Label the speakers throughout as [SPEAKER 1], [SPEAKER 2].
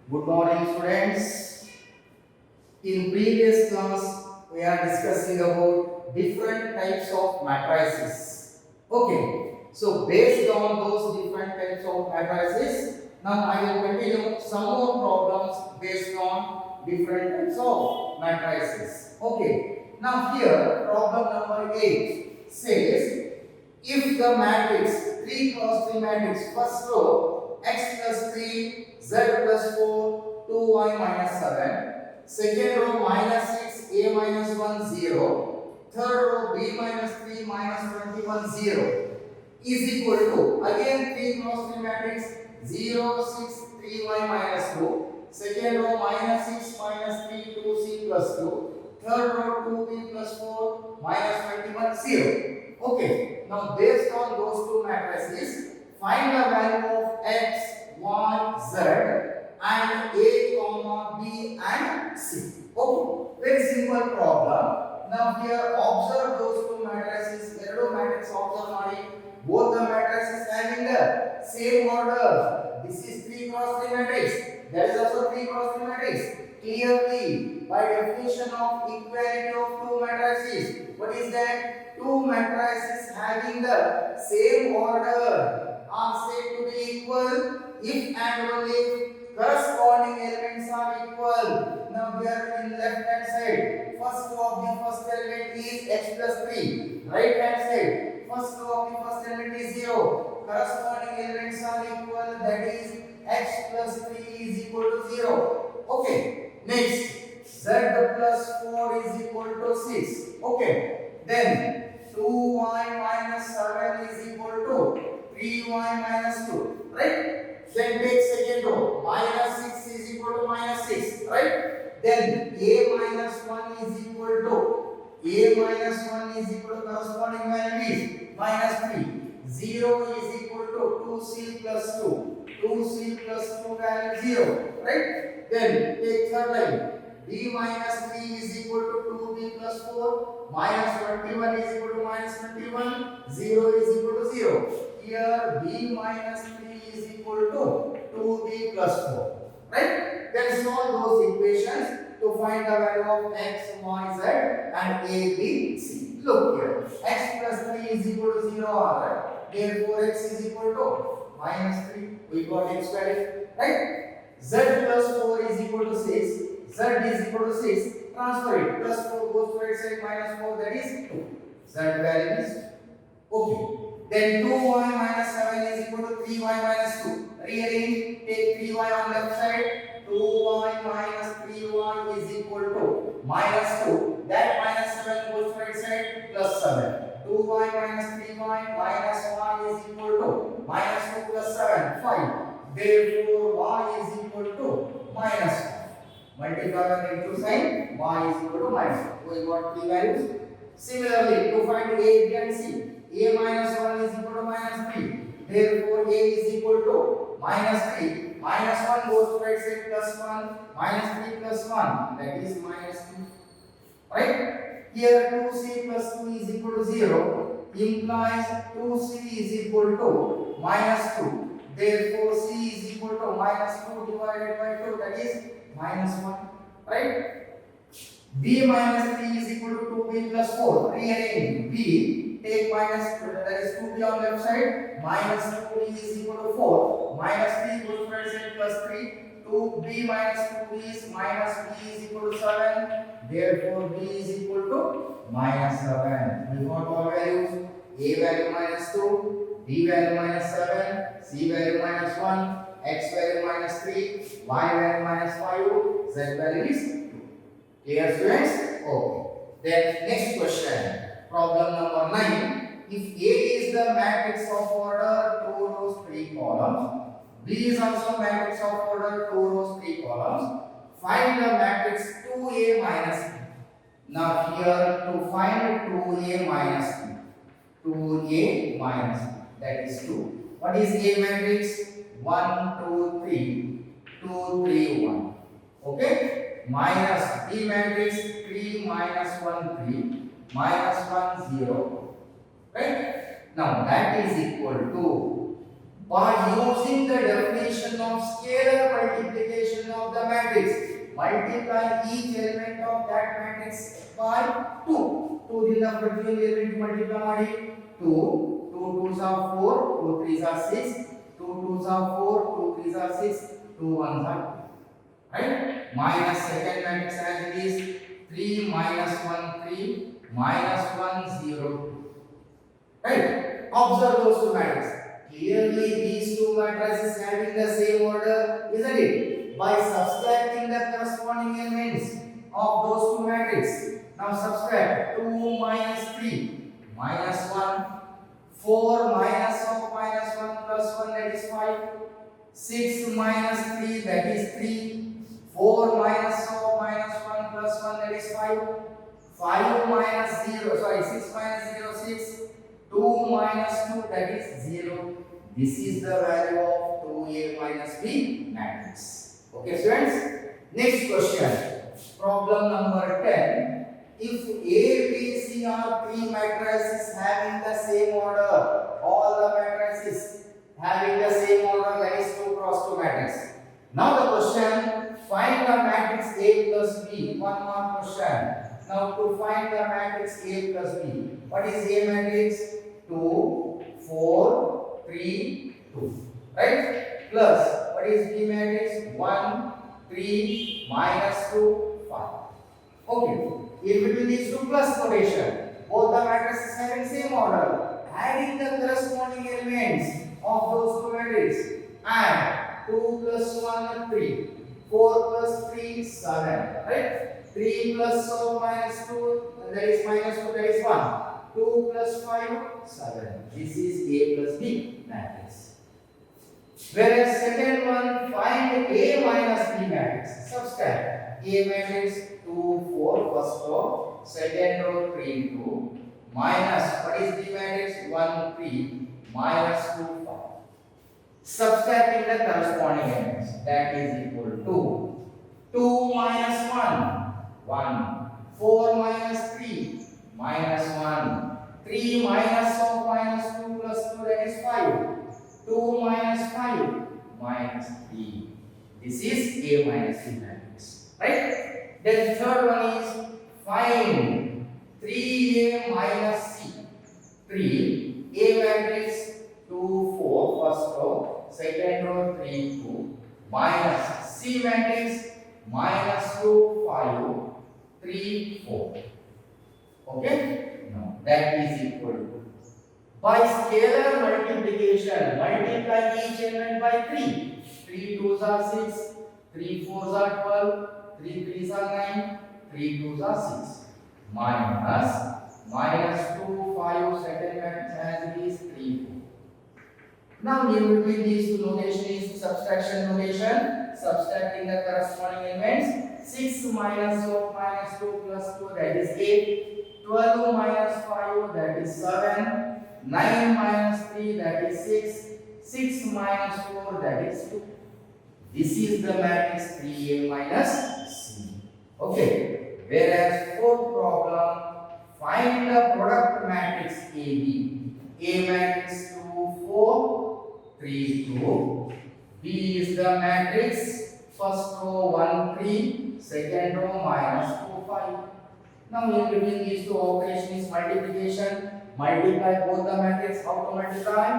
[SPEAKER 1] Good morning, students. In previous class, we are discussing about different types of matrices. Okay, so based on those different types of matrices, now I will continue some more problems based on different types of matrices. Okay, now here problem number 8 says if the matrix 3 cross 3 matrix first row x plus 3 z plus 4 2y minus 7, second row minus 6 a minus 1 0, third row b minus 3 minus 21 0 is equal to again 3 cross 3 matrix 0 6 3y minus 2, second row minus 6 minus 3 2c plus 2, third row 2b plus 4 minus 21 0. Okay, now based on those two matrices, find the value of x, y, z and a, comma, b and c. Okay, very simple problem. Now here observe those two matrices. ಎರಡು matrix observe ಮಾಡಿ. Both the matrices having the same order. This is 3 cross 3 matrix. That is also 3 cross 3 matrix. Clearly, by definition of equality of two matrices, what is that? Two matrices having the same order are said to be equal if and only if corresponding elements are equal. Now here in left hand side, first row of the first element is x plus 3. Right hand side, first row of the first element is 0. Corresponding elements are equal, that is x plus 3 is equal to 0. Okay, next z plus 4 is equal to 6. Okay, then 2y minus 7 is equal to 3y minus 2. Right? Then take second row. Minus 6 is equal to minus 6. Right? Then a minus 1 is equal to corresponding value is minus 3. 0 is equal to 2c plus 2. 2c plus 2 value 0. Right? Then take third line. b minus 3 is equal to 2b plus 4. Minus 21 is equal to minus 21. 0 is equal to 0. Here b minus 3 is equal to 2b plus 4. Right? Then solve those equations to find the value of x, y, z and a, b, c. Look here. X plus 3 is equal to 0. Right? Therefore x is equal to minus 3. We got x value. Right? Z plus 4 is equal to 6. Z is equal to 6. Transfer it. Plus 4 goes to right side, minus 4, that is 2. Z value is okay. Then 2y minus 7 is equal to 3y minus 2. Rearrange. Take 3y on left side. 2y minus 3y is equal to minus 2. That minus 7 goes to right side, plus 7. 2y minus 3y minus y is equal to minus 2 plus 7, 5. Therefore, y is equal to minus 5. Multiply the negative sign, y is equal to minus 1. We got three values. Similarly, to find a, b and c, a minus 1 is equal to minus 3. Therefore, a is equal to minus 3. Minus 1 goes to right side, plus 1. Minus 3 plus 1, that is minus 2. Right? Here 2c plus 2 is equal to 0. Implies 2c is equal to minus 2. Therefore, c is equal to minus 2 divided by 2, that is minus 1. Right? b minus 3 is equal to 2b plus 4. Rearrange b. Take minus, that is 2b on left side. Minus 2b is equal to 4. Minus 3 goes to right side, plus 3. 2b minus 2b is minus b is equal to 7. Therefore, b is equal to minus 7. We got all values. A value minus 2. B value minus 7, C value minus 1, X value minus 3, Y value minus 5, Z value is 2. Clear, students? Okay. Then next question, problem number 9. If A is the matrix of order 2 rows 3 columns, B is also matrix of order 2 rows 3 columns, find the matrix 2A minus B. Now here to find 2A minus B, 2A minus B. That is 2. What is A matrix? 1, 2, 3. 2, 3, 1. Okay? Minus B matrix 3, minus 1, 3. Minus 1, 0. Right? Now that is equal to by using the definition of scalar multiplication of the matrix. Multiply each element of that matrix by 2. 2 ದಿಂದ ಪ್ರತಿಯೊಂದು element multiply ಮಾಡಿ 2 2 2s are 4 2 3s are 6 2 2s are 4 2 3s are 6 2 1s are 2. Right? Minus second matrix as it is 3 minus 1 3 minus 1 0 2. Right? Observe those two matrices. Clearly these two matrices having the same order, isn't it? By subtracting the corresponding elements of those two matrices. Now subtract 2 minus 3 minus 1, 4 minus of minus 1 plus 1 that is 5, 6 minus 3 that is 3, 4 minus of minus 1 plus 1 that is 5, 5 minus 0 sorry 6 minus 0 6, 2 minus 2 that is 0. This is the value of 2a minus b matrix. Okay students, next question, problem number 10. If A, B, C are three matrices having the same order, all the matrices having the same order, that is 2 cross 2 matrix. Now the question, find the matrix A plus B. One more question. Now to find the matrix A plus B, what is A matrix? 2, 4, 3, 2. Right? Plus, what is B matrix? 1, 3, minus 2, 5. Okay. In between these two plus notation, both the matrices having same order. Adding the corresponding elements of those two matrices. Add 2 plus 1 3, 4 plus 3 7. Right? 3 plus so minus 2 that is minus 2 that is 1. 2 plus 5 7. This is A plus B matrix. Whereas second one, find A minus B matrix. Subtract A matrix 2 4 first row, second row 3 2, minus what is B matrix? 1 3, minus 2 5. Subtracting the corresponding elements, that is equal to 2 minus 1 1, 4 minus 3 minus 1, 3 minus of minus 2 plus 2 that is 5, 2 minus 5 minus 3. This is A minus B matrix. Right? Then third one is find 3A minus C. 3 A matrix 2 4 first row, second row 3 2, minus C matrix minus 2 5 3 4. Okay? Now that is equal to, by scalar multiplication, multiply each element by 3. 3 2s are 6, 3 4s are 12, 3 3s are 9, 3 2s are 6. Minus 2 5 second matrix as it is 3 4. Now in between these two notation is subtraction notation. Subtracting the corresponding elements. 6 minus of minus 2 plus 2 that is 8. 12 minus 5 that is 7. 9 minus 3 that is 6. 6 minus 4 that is 2. This is the matrix 3A minus C. Okay. Whereas fourth problem, find the product matrix AB. A matrix 2 4 3 2. B is the matrix first row 1 3, second row minus 2 5. Now in between these two operation is multiplication. Multiply both the matrix. How to multiply?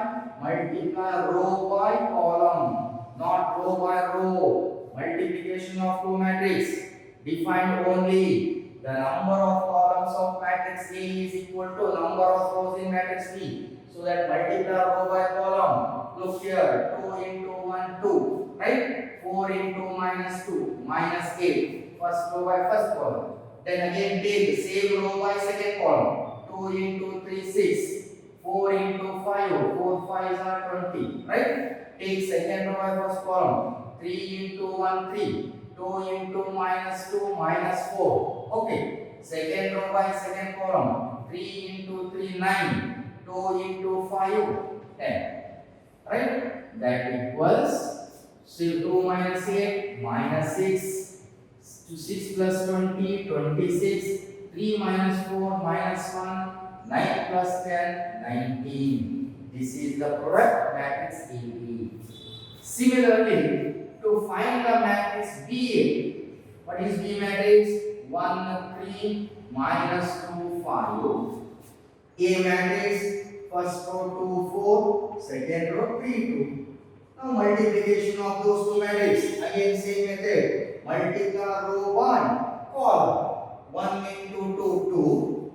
[SPEAKER 1] Multiply row by column, not row by row. Multiplication of two matrix. Define only the number of columns of matrix A is equal to number of rows in matrix B. So that multiply row by column. Look here, 2 into 1 2, right? 4 into minus 2 minus 8. First row by first column. Then again take the same row by second column. 2 into 3 6, 4 into 5, 4 5s are 20, right? Take second row by first column. 3 into 1 3. 2 into minus 2 minus 4. Okay. Second row by second column. 3 into 3 9. 2 into 5 10. Right? That equals 2 minus 8 minus 6. 6 plus 20 26. 3 minus 4 minus 1. 9 plus 10 19. This is the product matrix AB. Similarly, to find the matrix BA, what is B matrix? 1, 3, minus 2, 5. A matrix, first row 2, 4, second row 3, 2. Now multiplication of those two matrices. Again same method. Multiply row 1, column. 1 into 2, 2,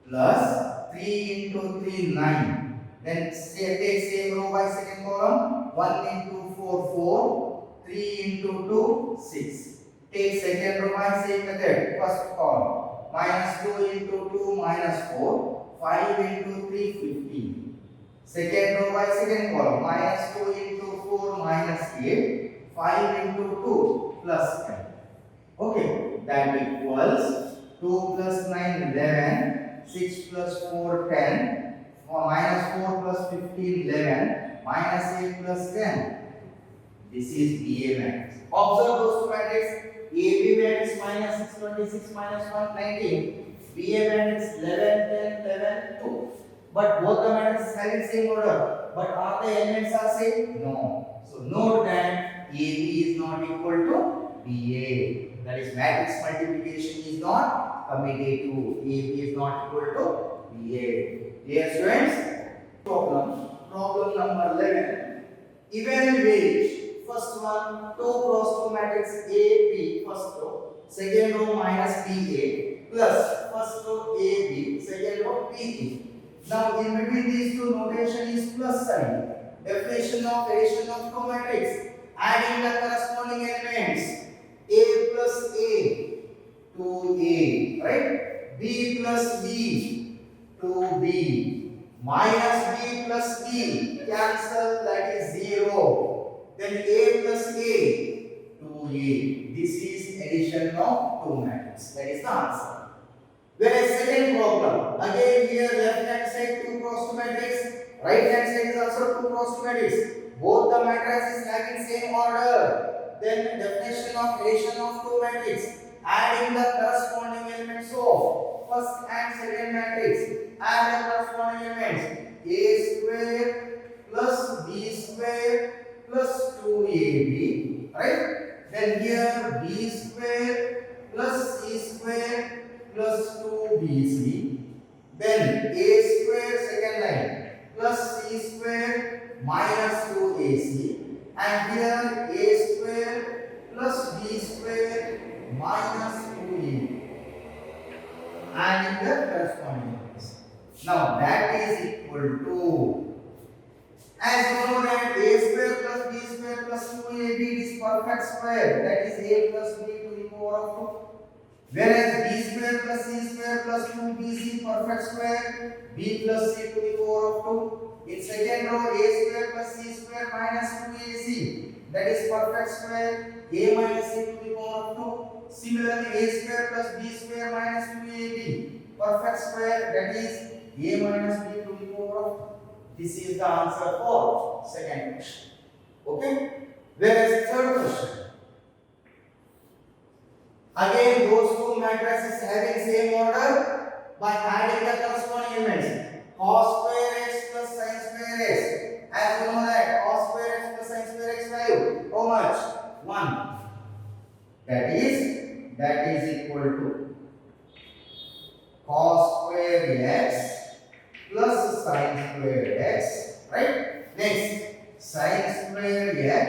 [SPEAKER 1] plus 3 into 3, 9. Then take same row by second column. 1 into 4, 4. 3 into 2, 6. Take second row by same method. First column. Minus 2 into 2, minus 4. 5 into 3, 15. Second row by second column. Minus 2 into 4, minus 8. 5 into 2, plus 10. Okay. That equals 2 plus 9, 11. 6 plus 4, 10. Minus 4 plus 15, 11. Minus 8 plus 10. This is BA matrix. Observe those two matrices. AB matrix minus 6, 26, minus 1, 19. BA matrix 11, 10, 11, 2. But both the matrices having same order. But are the elements are same? No. So note that AB is not equal to BA. That is matrix multiplication is not commutative. AB is not equal to BA. Dear students, problem number 11. Evaluate. First one, 2 cross 2 matrix AB, first row, second row minus BA, plus first row AB, second row BE. Now in between these two, notation is plus sign. Definition of addition of two matrix. Adding the corresponding elements. A plus A to A, right? B plus B to B. Minus B plus B, cancel, that is 0. Then A plus A to A. This is addition of two matrices. That is the answer. Whereas second problem, again here left hand side 2 cross 2 matrix, right hand side is also 2 cross 2 matrix. Both the matrices having same order. Then definition of addition of two matrices. Adding the corresponding elements of first and second matrix. Add the corresponding elements. A square plus B square plus 2AB, right? Then here B square plus C square plus 2BC. Then A square second line plus C square minus 2AC. And here A square plus B square minus 2AB. And in the corresponding elements. Now that is equal to, as you know that A square plus B square plus 2AB is perfect square. That is A plus B to the power of 2. Whereas B square plus C square plus 2BC perfect square. B plus C to the power of 2. In second row, A square plus C square minus 2AC. That is perfect square. A minus C to the power of 2. Similarly, A square plus B square minus 2AB. Perfect square. That is A minus B to the power of 2. This is the answer for second question. Okay? Whereas third question. Again, those two matrices having same order by adding the corresponding elements. Cos square x plus sin square x. As you know that cos square x plus sin square x value. How much? 1. That is equal to cos square x plus sin square x, right? Next, sin square x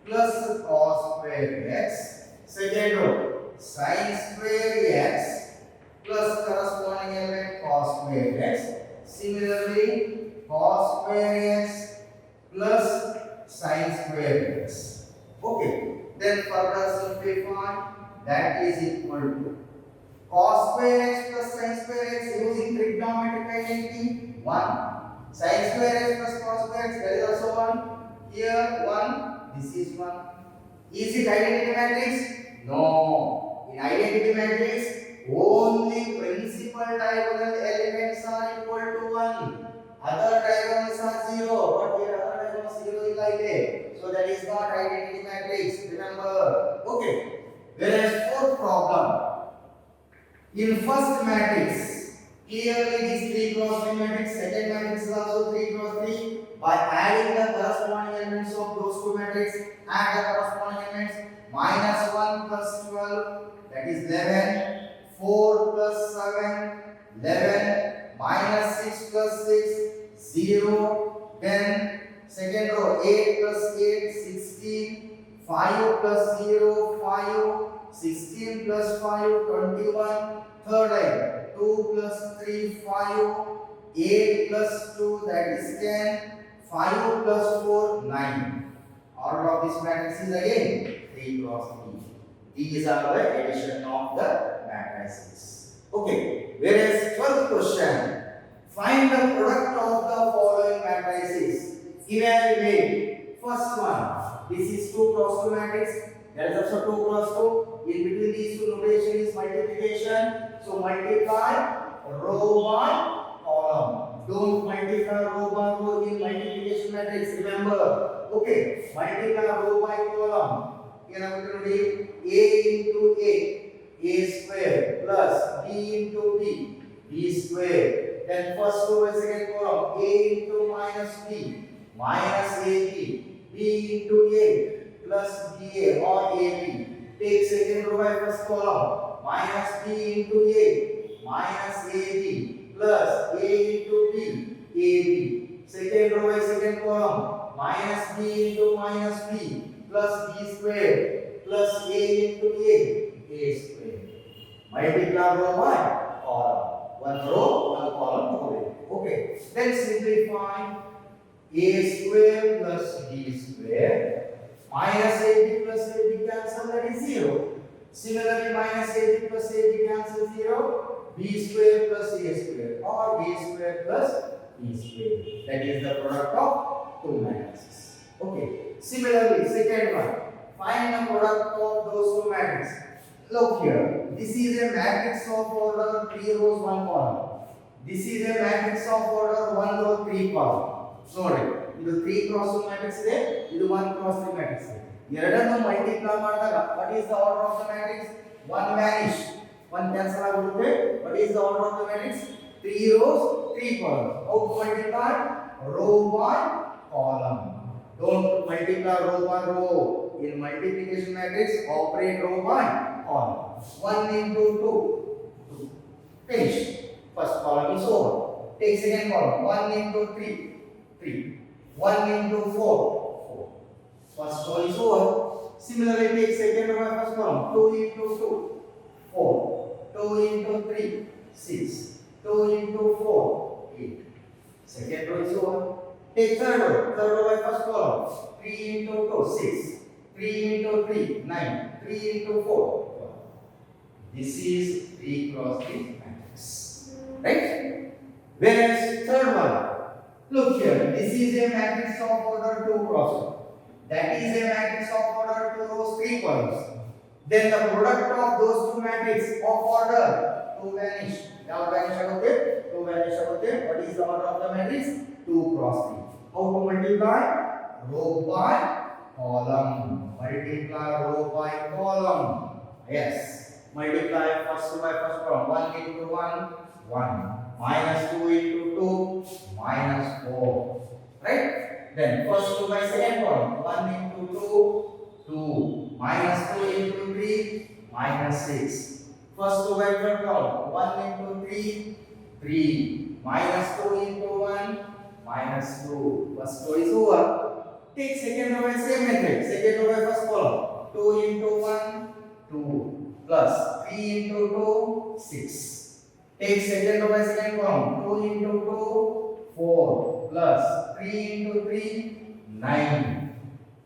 [SPEAKER 1] plus cos square x. Second row, sin square x plus corresponding element cos square x. Similarly, cos square x plus sin square x. Okay, then further simplify. That is equal to cos square x plus sin square x using trigonometric identity 1. Sin square x plus cos square x, that is also 1. Here 1, this is 1. Is it identity matrix? No. In identity matrix, only principal diagonal elements are equal to 1. Other diagonals are 0. But here other diagonals 0 is like that. So that is not identity matrix. Remember. Okay. Whereas fourth problem. In first matrix, Clearly this 3 cross 3 matrix, second matrix is also 3 cross 3. By adding the corresponding elements of those two matrices, add the corresponding elements. Minus 1 plus 12, that is 11. 4 plus 7, 11. Minus 6 plus 6, 0. Then second row, 8 plus 8, 16. 5 plus 0, 5. 16 plus 5, 21. Third line, 2 plus 3, 5. 8 plus 2, that is 10. 5 plus 4, 9. Order of this matrix is again 3 cross 3. These are the addition of the matrices. Okay, whereas 12th question, find the product of the following matrices. Evaluate. First one, this is 2 cross 2 matrix. There is also 2 cross 2. In between these two notation is multiplication. So multiply row by column. Don't multiply row by row in multiplication matrix. Remember. Okay. Multiply row by column. Here I will do A into A square plus B into B square. Then first row by second column, A into minus B minus AB, B into A plus BA or AB. Take second row by first column, minus B into A minus AB plus A into B, AB. Second row by second column, minus B into minus B plus B square plus A into A square. Multiply row by column. One row, one column, two row. Okay. Then simplify. A square plus B square minus AB plus AB cancel, that is 0. Similarly, minus AB plus AB cancel 0. B square plus A square or B square plus B square. That is the product of two matrices. Okay. Similarly, second one, find the product of those two matrices. Look here. This is a matrix of order 3 rows 1 column. This is a matrix of order 1 row 3 column. ನೋಡಿ ಇದು 3 cross 2 matrix ಇದೆ, ಇದು 1 cross 3 matrix ಇದೆ. ಎರಡನ್ನು multiply ಮಾಡಿದಾಗ what is the order of the matrix? 1 vanish, 1 cancel ಆಗುತ್ತೆ. What is the order of the matrix? 3 rows 3 columns. How to multiply? Row by column. Don't multiply row by row. In multiplication matrix, operate row by column. 1 into 2, finish. First column is over. Take second column, 1 into 3, 3. 1 into 4, 4. First row is over. Similarly, take second row by first column, 2 into 2, 4. 2 into 3, 6. 2 into 4, 8. Second row is over. Take third row by first column, 3 into 2, 6. 3 into 3, 9. 3 into 4, 12. This is 3 cross 3 matrix. Right? Whereas third one, look here, this is a matrix of order 2 cross 2. That is a matrix of order 2 rows 3 columns. Then the product of those two matrices of order 2 vanish. Now vanish agutte, 2 vanish agutte. What is the order of the matrix? 2 cross 3. How to multiply? Row by column. Multiply row by column. Yes. Multiply first row by first column. 1 into 1, 1. Minus 2 into 2, minus 4. Right? Then first row by second column. 1 into 2, 2. Minus 2 into 3, minus 6. First row by third column. 1 into 3, 3. Minus 2 into 1, minus 2. First row is over. Take second row by same method. Second row by first column. 2 into 1, 2. Plus 3 into 2, 6. Take second row by second column. 2 into 2, 4. Plus 3 into 3, 9.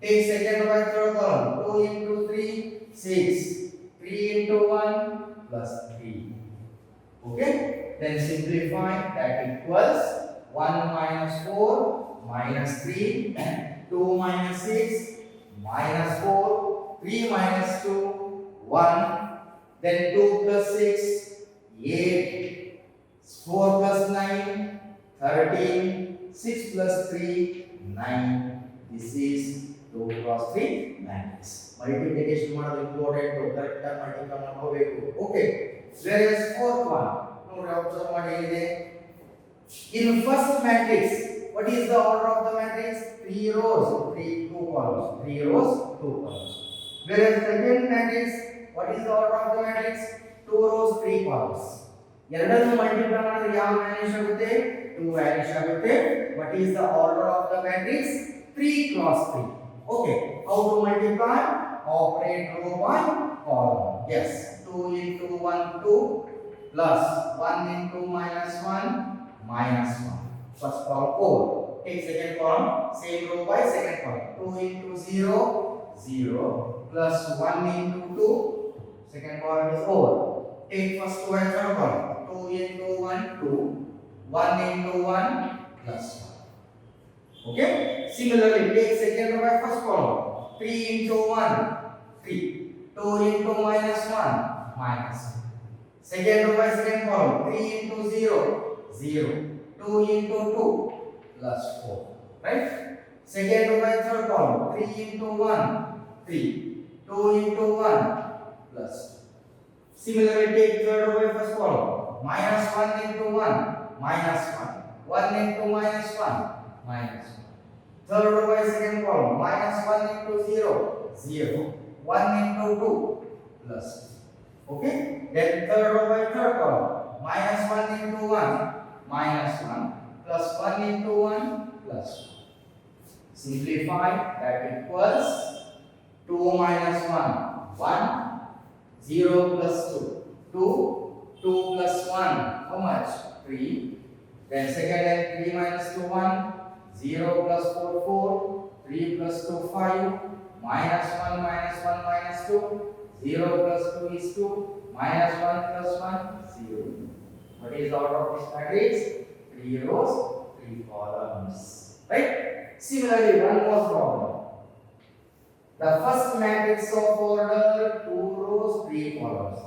[SPEAKER 1] Take second row by third column. 2 into 3, 6. 3 into 1, plus 3. Okay? Then simplify. That equals 1 minus 4, minus 3. 2 minus 6, minus 4. 3 minus 2, 1. Then 2 plus 6, 8. 4 plus 9, 13. 6 plus 3, 9. This is 2 cross 3 matrix. Multiplication ಮಾಡೋದು important, correct ಆಗಿ multiply ಮಾಡಬೇಕು. Okay, whereas fourth one, ನೋಡಿ ಯಾವ observe what ಹೇಳಿದೆ. In first matrix, what is the order of the matrix? 3 rows, 2 columns. 3 rows, 2 columns. Whereas second matrix, what is the order of the matrix? 2 rows, 3 columns. ಎರಡನ್ನು multiply ಮಾಡಿದ್ರೆ ಯಾವ Vanish ಆಗುತ್ತೆ? 2 Vanish ಆಗುತ್ತೆ. What is the order of the matrix? 3 cross 3. Okay, how to multiply? Operate row by column. Yes, 2 into 1 2 plus 1 into minus 1 minus 1. First column 4. Take second column, same row by second column. 2 into 0 0 plus 1 into 2. Second column is 4. Take first two and third column. 2 into 1 2. 1 into 1 plus 1. Okay. Similarly, take second row by first column. 3 into 1 3. 2 into minus 1 minus 1. Second row by second column. 3 into 0 0. 2 into 2 plus 4. Right? Second row by third column. 3 into 1 3. 2 into 1 plus 2. Similarly, take third row by first column. Minus 1 into 1 minus 1. 1 into minus 1 minus 1. Third row by second column. Minus 1 into 0 0. 1 into 2 plus 2. Okay? Then third row by third column. Minus 1 into 1 minus 1 plus 1 into 1 plus 1. Simplify, that equals 2 minus 1 1. 0 plus 2 2. 2 plus 1 how much? 3. Then second and 3 minus 2 1. 0 plus 4 4. 3 plus 2 5. Minus 1 minus 1 minus 2. 0 plus 2 is 2. Minus 1 plus 1 0. What is the order of this matrix? 3 rows, 3 columns. Right? Similarly, one more problem. The first matrix of order 2 rows, 3 columns.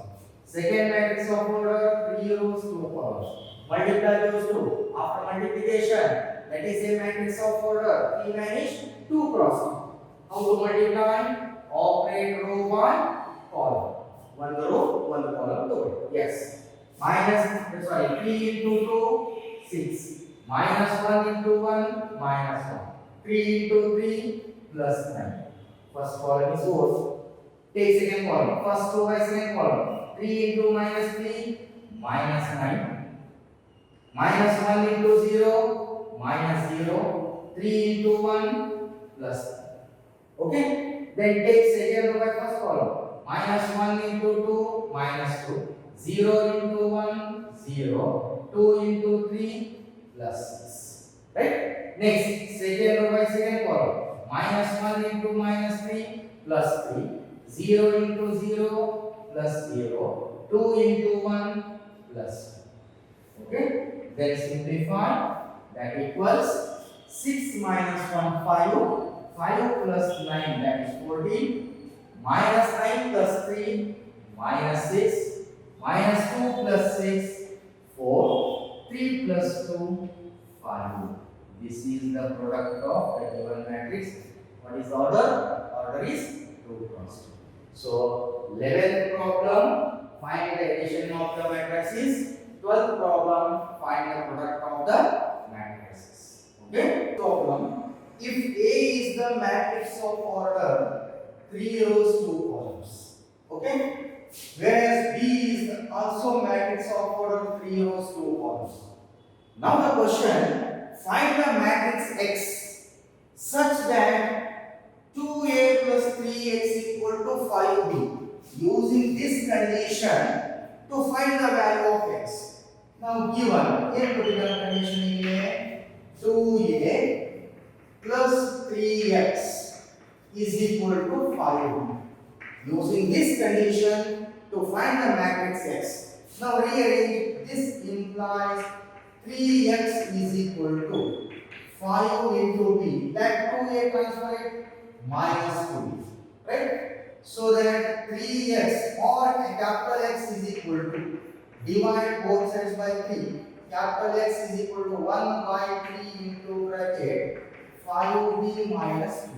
[SPEAKER 1] Second matrix of order 3 rows, 2 columns. Multiply those two. After multiplication, that is a matrix of order 3 vanish, 2 cross 2. How to multiply? Operate row by column. One row, one column. Yes. Minus 3 into 2 6. Minus 1 into 1 minus 1. 3 into 3 plus 9. First column is 4. Take second column. First row by second column. 3 into minus 3 minus 9. Minus 1 into 0 minus 0. 3 into 1 plus 9. Okay? Then take second row by first column. Minus 1 into 2 minus 2. 0 into 1 0. 2 into 3 plus 6. Right? Next, second row by second column. Minus 1 into minus 3 plus 3. 0 into 0 plus 0. 2 into 1 plus 2. Okay? Then simplify. That equals 6 minus 1 5. 5 plus 9 that is 14. Minus 9 plus 3 minus 6. Minus 2 plus 6 4. 3 plus 2 5. This is the product of the given matrix. What is the order? Order is 2 cross 2. So 11th problem, find the addition of the matrices. 12th problem, find the product of the matrices. Okay? Problem. If A is the matrix of order 3 rows 2 columns. Okay? Whereas B is also matrix of order 3 rows 2 columns. Now the question, find the matrix X such that 2A plus 3X equal to 5B. Using this condition to find the value of X. Now given a particular condition here, 2A plus 3X is equal to 5B. Using this condition to find the matrix X. Now rearrange, this implies 3x is equal to 5 into b. That 2a transferred minus 2b. Right? So that 3x or capital X is equal to, divide both sides by 3. Capital X is equal to 1 by 3 into bracket 5b minus 2.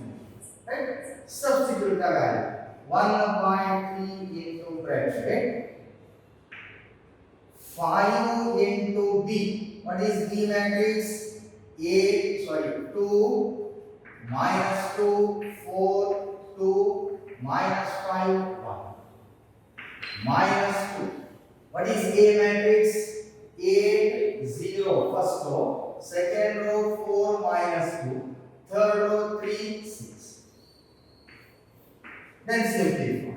[SPEAKER 1] Right? Substitute the value. 1 by 3 into bracket 5 into B. What is B matrix? 2, minus 2, 4, 2, minus 5, 1. Minus 2. What is A matrix? 8, 0. First row. Second row 4 minus 2. Third row 3, 6. Then simplify.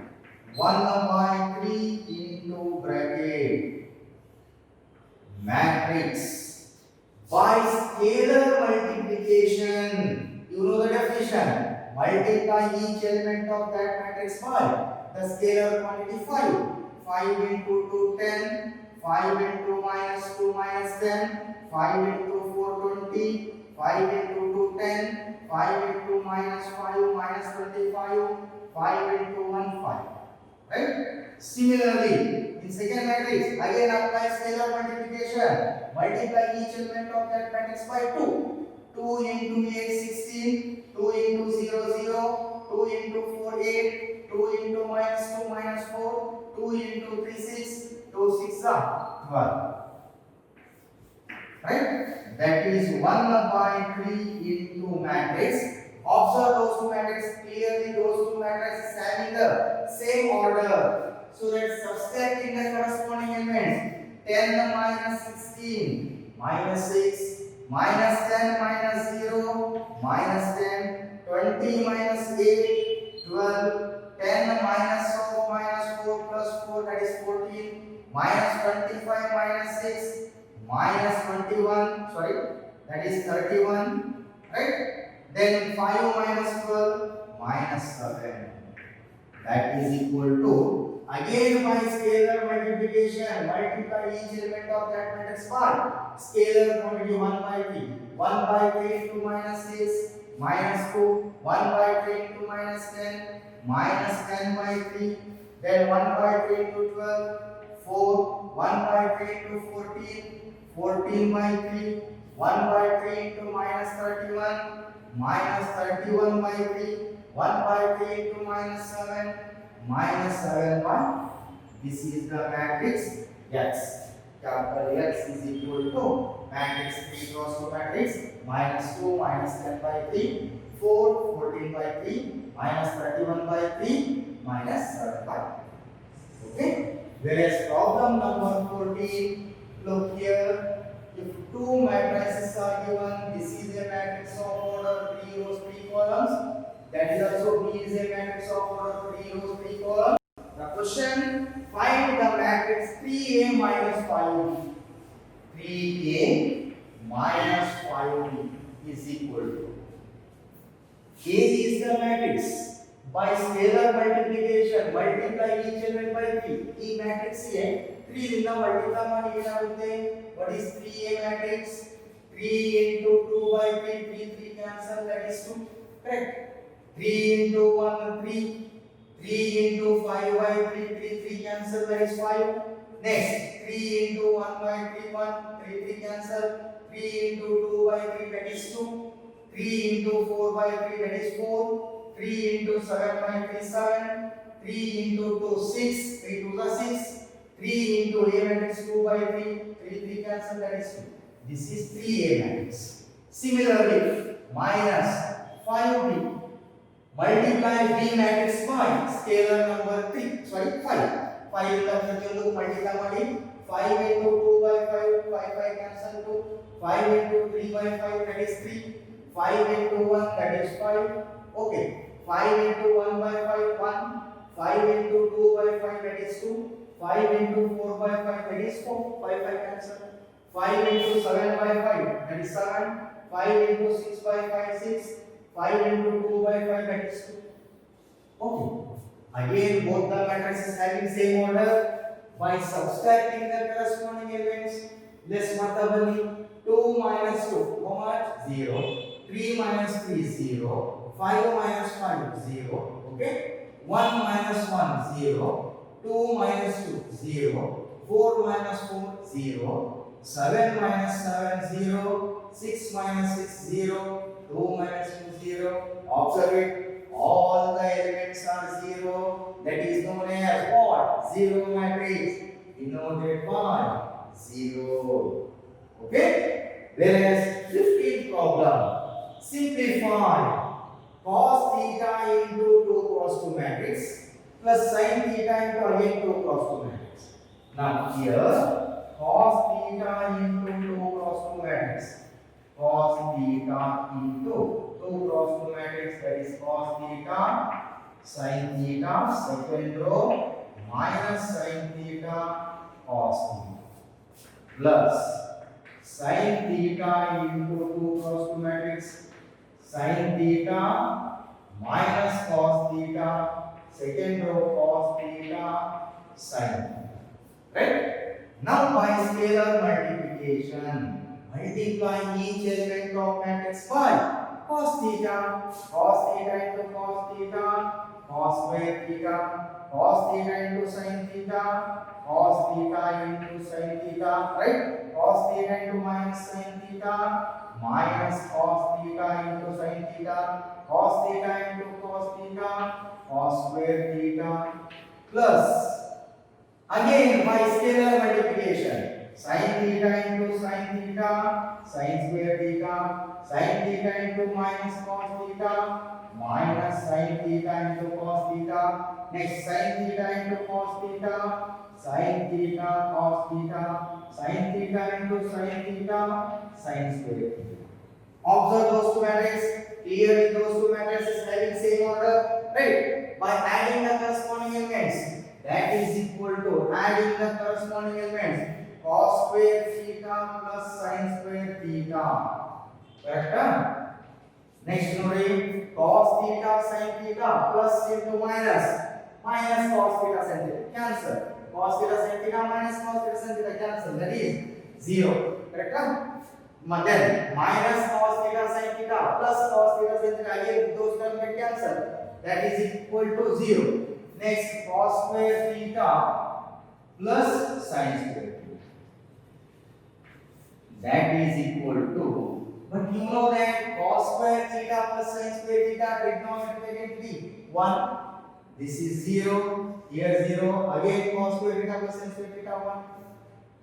[SPEAKER 1] 1 by 3 into bracket matrix by scalar multiplication. You know the definition. Multiply each element of that matrix by the scalar quantity 5. 5 into 2, 10. 5 into minus 2, minus 10. 5 into 4, 20. 5 into 2, 10. 5 into minus 5, minus 25. 5 into 1, 5. Right? Similarly, in second matrix, again apply scalar multiplication. Multiply each element of that matrix by 2. 2 into 8, 16. 2 into 0, 0. 2 into 4, 8. 2 into minus 2, minus 4. 2 into 3, 6. 2, 6 are 12. Right? That is 1 by 3 into matrix. Observe those two matrices clearly. Those two matrices having the same order. So that subtracting the corresponding elements. 10 minus 16 minus 6 minus 10 minus 0 minus 10 20 minus 8 12 10 minus 4 minus 4 plus 4 that is 14 minus 25 minus 6 minus 21 that is 31 right. Then 5 minus 12 minus 7. That is equal to, again by scalar multiplication, multiply each element of that matrix by scalar quantity 1 by 3. 1 by 3 into minus 6, minus 2, 1 by 3 into minus 10, minus 10 by 3, then 1 by 3 into 12, 4, 1 by 3 into 14, 14 by 3, 1 by 3 into minus 31, minus 31 by 3, 1 by 3 into minus 7, minus 7 by, this is the matrix X. Capital X is equal to matrix 3 cross 2 matrix minus 2 minus 10 by 3, 4, 14 by 3, minus 31 by 3, minus 7 by 3. Okay? Whereas problem number 14, look here. If two matrices are given, this is a matrix of order 3 rows 3 columns. That is also B is a matrix of order 3 rows 3 columns. The question: find the matrix 3A minus 5B. 3A minus 5B is equal to. A is the matrix. By scalar multiplication, multiply each element by 3. E matrix A. 3 ರಿಂದ multiply ಮಾಡಿ ಏನಾಗುತ್ತೆ? What is 3A matrix? 3 into 2 by 3, 3 cancel, that is 2. Correct? 3 into 1, 3. 3 into 5 by 3, 3 cancel, that is 5. Next, 3 into 1 by 3, 1, 3 cancel. 3 into 2 by 3, that is 2. 3 into 4 by 3, that is 4. 3 into 7 by 3, 7. 3 into 2, 6. 3 to the 6. 3 into A matrix 2 by 3, 3 cancel, that is 2. This is 3A matrix. Similarly, minus 5B. Multiply B matrix by scalar number 3, 5. 5 ಇಂದ ಪ್ರತಿಯೊಂದು multiply ಮಾಡಿ 5 into 2 by 5, 5 cancel 2. 5 into 3 by 5, that is 3. 5 into 1, that is 5. Okay. 5 into 1 by 5, 1. 5 into 2 by 5, that is 2. 5 into 4 by 5, that is 4. 5 cancel. 5 into 7 by 5, that is 7. 5 into 6 by 5, 6. 5 into 2 by 5, that is 2. Okay. Again, both the matrices having same order. By subtracting the corresponding elements, let's multiply 2 minus 2, how much? 0. 3 minus 3, 0. 5 minus 5, 0. Okay. 1 minus 1, 0. 2 minus 2, 0. 4 minus 4, 0. 7 minus 7, 0. 6 minus 6, 0. 2 minus 2, 0. Observe it. All the elements are 0. That is known as what? Zero matrix. Denoted by 0. Okay? Whereas 15th problem, simplify cos theta into 2 cross 2 matrix plus sin theta into again 2 cross 2 matrix. Now here cos theta into 2 cross 2 matrix, cos theta into 2 cross 2 matrix, that is cos theta sin theta, second row, minus sin theta cos theta, plus sin theta into 2 cross 2 matrix, sin theta minus cos theta, second row cos theta sin theta. Right? Now by scalar multiplication, multiplying each element of matrix by cos theta into cos theta, cos square theta, cos theta into sin theta, cos theta into sin theta, right? Cos theta into minus sin theta, minus cos theta into sin theta, cos theta into cos theta, cos square theta, plus again by scalar multiplication, sin theta into sin theta, sin square theta, sin theta into minus cos theta, minus sin theta into cos theta, next sin theta into cos theta, sin theta cos theta, sin theta into sin theta, sin square theta. Observe those two matrices. Clearly those two matrices having same order, right? By adding the corresponding elements, that is equal to adding the corresponding elements, cos square theta plus sin square theta. Correct? Next note, cos theta sin theta plus into minus, minus cos theta sin theta. Cancel. Cos theta sin theta minus cos theta sin theta. Cancel. That is 0. Correct? Then minus cos theta sin theta plus cos theta sin theta, again those terms get cancelled, that is equal to 0. Next cos square theta plus sin square theta, that is equal to, but you know that cos square theta plus sin square theta trigonometrically can be 1. This is 0, here 0, again cos square theta plus sin square theta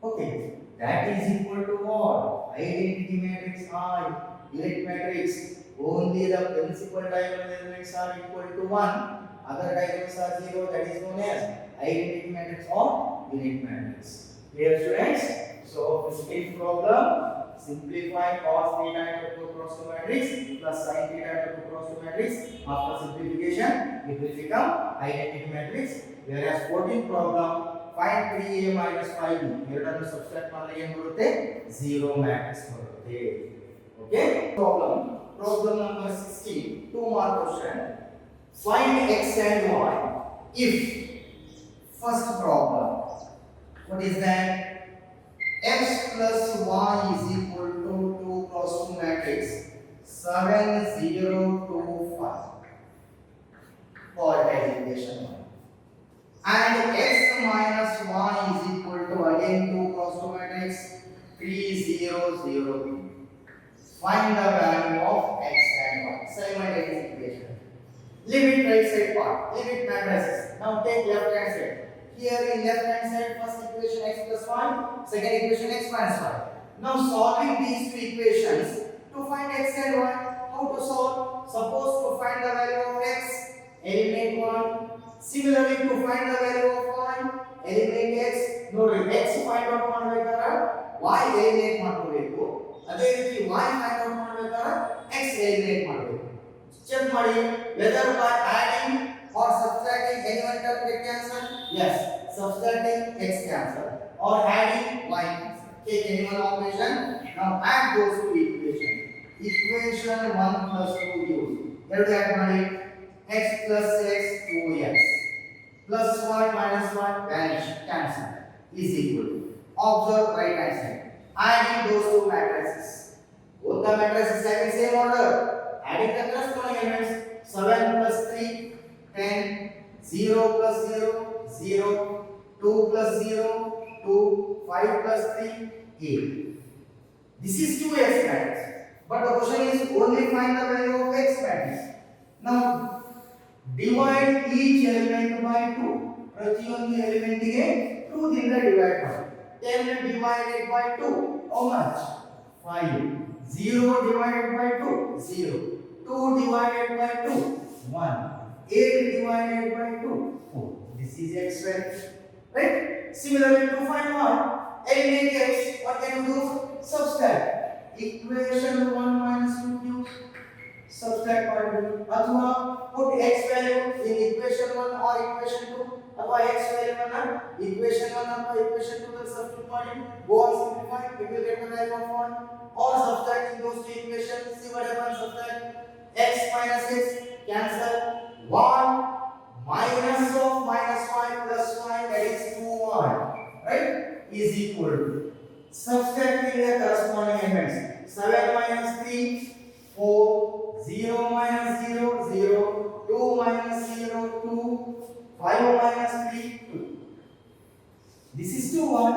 [SPEAKER 1] 1. Okay. That is equal to what? Identity matrix I, unit matrix. Only the principal diagonal elements are equal to 1. Other diagonals are 0. That is known as identity matrix or unit matrix. Clear, students? So, fifth problem, simplify cos theta into 2 cross 2 matrix plus sin theta into 2 cross 2 matrix. After simplification, it will become identity matrix. Whereas 14th problem, find 3a minus 5b. ಎರಡನ್ನು subtract ಮಾಡಿದ್ರೆ ಏನು ಬರುತ್ತೆ? 0 matrix ಬರುತ್ತೆ. Okay? Problem number 16, 2 mark question. Find x and y if first problem. What is that? X plus y is equal to 2 cross 2 matrix 7 0 2 5 for equation 1. And x minus y is equal to again 2 cross 2 matrix 3 0 0 2. Find the value of x and y. Simultaneous equation. Limit right side part. Limit matrices. Now take left hand side. Here in left hand side, first equation x plus y, second equation x minus y. Now solving these two equations to find x and y. How to solve? Suppose to find the value of x, eliminate 1. Similarly, to find the value of y, eliminate x. Nodi x find out ಮಾಡಬೇಕಾದ್ರೆ y eliminate ಮಾಡಬೇಕು. ಅದೇ ರೀತಿ y find out ಮಾಡಬೇಕಾದ್ರೆ x eliminate ಮಾಡಬೇಕು. Check ಮಾಡಿ whether by adding or subtracting any one term get cancelled. Yes, subtracting x cancel or adding y cancel. Take any one operation. Now add those two equations. Equation 1 plus 2 use. ಎರಡು add ಮಾಡಿ x plus x 2x plus y minus y vanish cancel is equal to, observe right hand side, adding those two matrices, both the matrices having same order, adding the corresponding elements 7 plus 3 10 0 plus 0 0 2 plus 0 2 5 plus 3 8. This is 2x matrix, but the question is only find the value of x matrix. Now divide each element by 2. ಪ್ರತಿಯೊಂದು element ಗೆ 2 ದಿಂದ divide ಮಾಡಿ. 10 divided by 2. How much? 5. 0 divided by 2. 0. 2 divided by 2. 1. 8 divided by 2. 4. This is x value. Right? Similarly, to find what? Eliminate x. What can you do? Subtract. Equation 1 minus 2 gives subtract part. अथवा put x value in equation 1 or equation 2. अथवा x value अन्न equation 1 अथवा equation 2 में substitute ಮಾಡಿ. Go on simplify. It will get the value of 1. Or subtract in those two equations. See what happens. Subtract x minus x cancel. 1 minus of minus 5 plus 5, that is 2y, right, is equal to subtracting the corresponding elements. 7 minus 3, 4, 0 minus 0, 0, 2 minus 0, 2, 5 minus 3, 2. This is 2 1.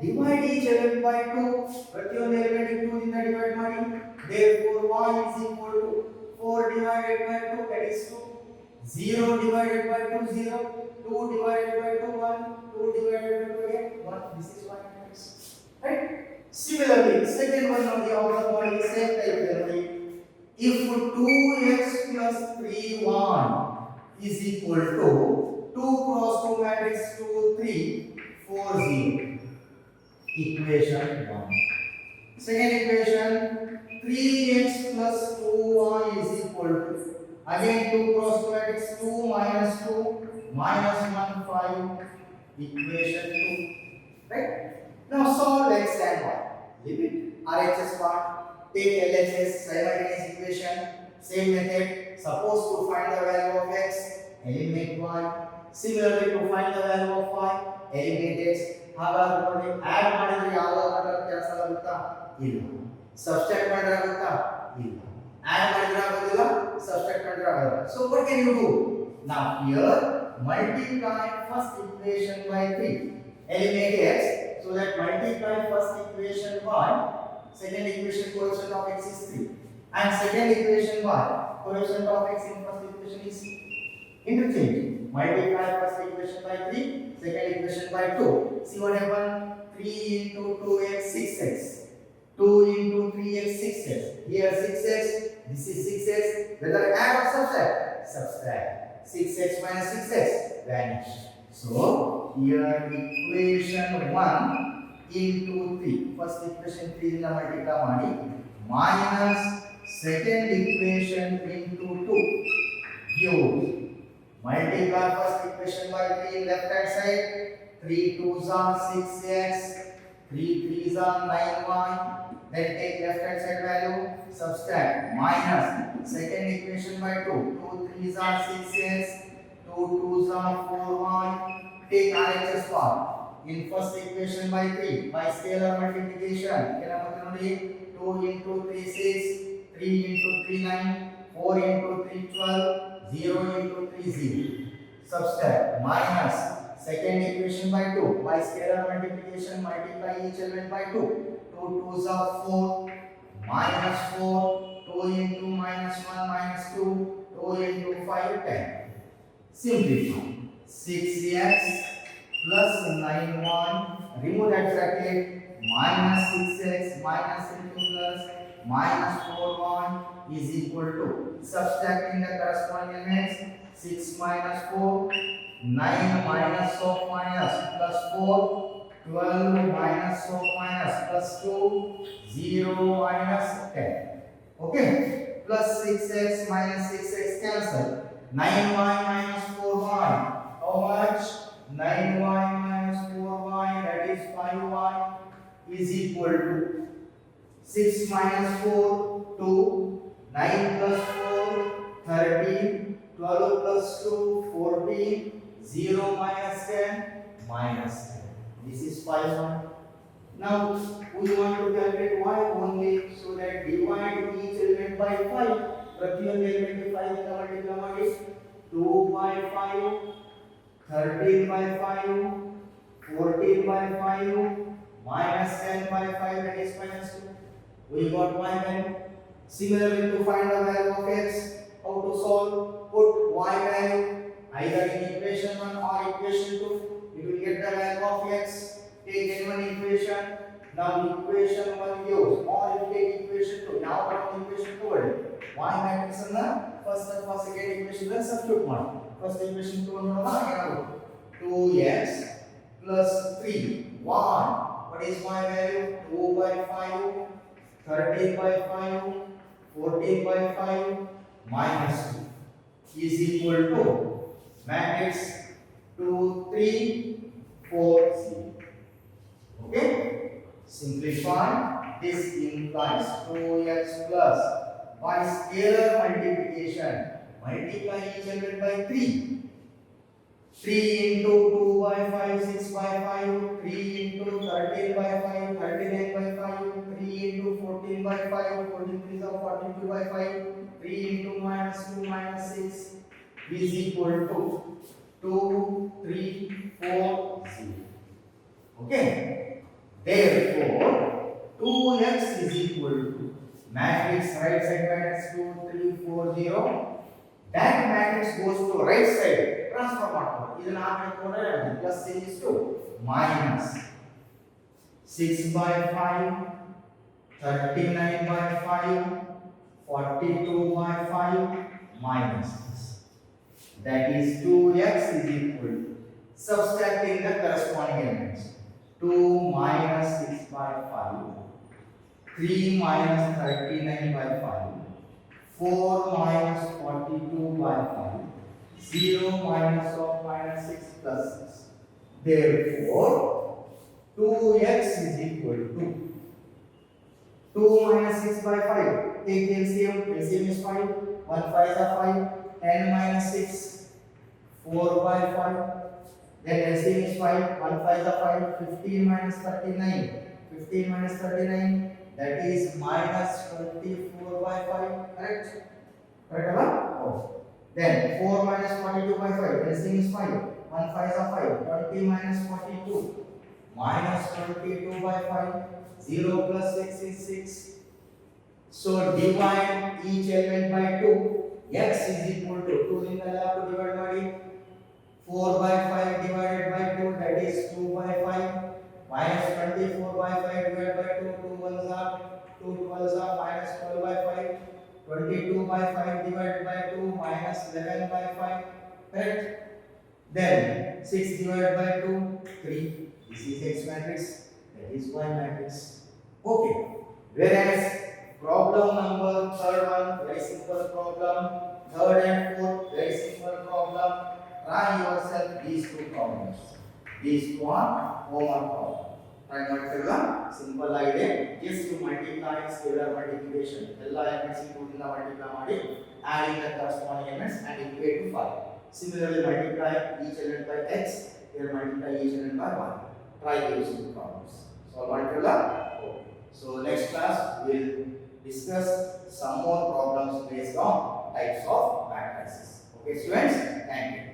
[SPEAKER 1] Divide each element by 2. ಪ್ರತಿಯೊಂದು element 2 ರಿಂದ divide ಮಾಡಿ. Therefore y is equal to 4 divided by 2, that is 2. 0 divided by 2, 0. 2 divided by 2, 1. 2 divided by 2, again 1. This is 1. Right? Similarly, second one of the outer body, same type theory. If 2x plus 3y is equal to 2 cross 2 matrix 2, 3, 4, 0. Equation 1. Second equation, 3x plus 2y is equal to, again 2 cross 2 matrix 2 minus 2 minus 1 5. Equation 2. Right? Now solve x and y. Limit RHS part. Take LHS simultaneous equation. Same method. Suppose to find the value of x, eliminate y. Similarly to find the value of y, eliminate x. ಹಾಗಾದ್ರೆ ನೋಡಿ add ಮಾಡಿದ್ರೆ ಯಾವಾಗಲೂ cancel ಆಗುತ್ತಾ? ಇಲ್ಲ. Subtract ಮಾಡಿದ್ರೆ ಆಗುತ್ತಾ? ಇಲ್ಲ. Add ಮಾಡಿದ್ರೆ ಆಗೋದಿಲ್ಲ, ಸಬ್ಸ್ಟ್ರಾಕ್ಟ್ ಮಾಡಿದ್ರೆ ಆಗೋದಿಲ್ಲ. So what can you do? Now here multiply first equation by 3. Eliminate x, so that multiply first equation by second equation, coefficient of x is 3, and second equation by coefficient of x in first equation is interchange. Multiply first equation by 3, second equation by 2. See what happened? 3 into 2x 6x. 2 into 3x 6x. Here 6x, this is 6x. Whether add or subtract? Subtract. 6x minus 6x vanish. So here equation 1 into 3. First equation 3 ಇಂದ multiply ಮಾಡಿ minus second equation into 2 gives. Multiply first equation by 3 left hand side. 3 2s are 6x. 3 3s are 9y. Then take left hand side value, subtract minus second equation by 2. 2 3s are 6x. 2 2s are 4y. Take RHS part. In first equation by 3 by scalar multiplication. Kya matlab ನೋಡಿ 2 into 3 6, 3 into 3 9, 4 into 3 12, 0 into 3 0. Subtract minus second equation by 2 by scalar multiplication, multiply each element by 2. 2 2s are 4 minus 4, 2 into minus 1 minus 2, 2 into 5 10. Simplify. 6x plus 9y, remove that bracket, minus 6x minus into plus minus 4y is equal to, subtracting the corresponding elements, 6 minus 4, 9 minus of minus plus 4, 12 minus of minus plus 2, 0 minus 10. Okay? Plus 6x minus 6x cancel. 9y minus 4y. How much? 9y minus 4y, that is 5y, is equal to 6 minus 4, 2, 9 plus 4, 13, 12 plus 2, 14, 0 minus 10, minus 10. This is 5y. Now we want to calculate y only, so that divide each element by 5. ಪ್ರತಿಯೊಂದು element 5 ಇಂದ multiply ಮಾಡಿ. 2 by 5, 13 by 5, 14 by 5, minus 10 by 5, that is minus 2. We got y value. Similarly, to find the value of x, how to solve? Put y value either in equation 1 or equation 2. You will get the value of x. take any one equation. Now equation 1 gives, or if you take equation 2, now from equation 2 y matrix ಅನ್ನು first and second equation ಗೆ substitute ಮಾಡಿ. First equation 2 ಅನ್ನು ಏನಾಗುತ್ತೆ 2x plus 3 1. What is my value? 2 by 5, 13 by 5, 14 by 5 minus 2 is equal to matrix 2 3 4 0. Okay, simplify. This implies 2x plus by scalar multiplication multiply each element by 3. 3 into 2 by 5 6 by 5, 3 into 13 by 5 39 by 5, 3 into 14 by 5 43 of 42 by 5, 3 into minus 2 minus 6 is equal to 2 3 4 0. Okay, therefore 2x is equal to matrix right side matrix 2 3 4 0. That matrix goes to right side transfer ಮಾಡ್ತಾರೆ. ಇದನ್ನ ಹಾಕಿಕೊಂಡ್ರೆ plus is to minus 6 by 5 39 by 5 42 by 5 minus this. That is 2x is equal to subtracting the corresponding elements. 2 minus 6 by 5, 3 minus 39 by 5, 4 minus 42 by 5, 0 minus of minus 6 plus 6. Therefore, 2x is equal to 2 minus 6 by 5. Take LCM. LCM is 5. 1 5 is 5. 10 minus 6. 4 by 5. Then LCM is 5. 1 5 is 5. 15 minus 39. 15 minus 39. That is minus 24 by 5. Correct? Correct? Oh. Then 4 minus 42 by 5. LCM is 5. 1 5 is 5. 20 minus 42. Minus 22 by 5. 0 plus 6 is 6. So divide each element by 2. X is equal to 2 in the left to divide by 4 by 5 divided by 2, that is 2 by 5. Minus 24 by 5 divided by 2. 2 ones are 2 12s are minus 12 by 5. 22 by 5 divided by 2 minus 11 by 5. Correct? Then 6 divided by 2 3. This is X matrix. That is Y matrix. Okay. Whereas problem number third one, very simple problem. Third and fourth, very simple problem. Try yourself these two problems. These two are homework problem. Try ಮಾಡ್ತಿರಲ್ಲ simple ಆಗಿದೆ. Just to multiply scalar multiplication. ಎಲ್ಲ elements 2 ಇಂದ multiply ಮಾಡಿ adding the corresponding elements and equate to 5. Similarly multiply each element by x, here multiply each element by 1. Try these two problems. Solve ಮಾಡ್ತಿರಲ್ಲ? Okay. So next class we'll discuss some more problems based on types of matrices. Okay students, thank you.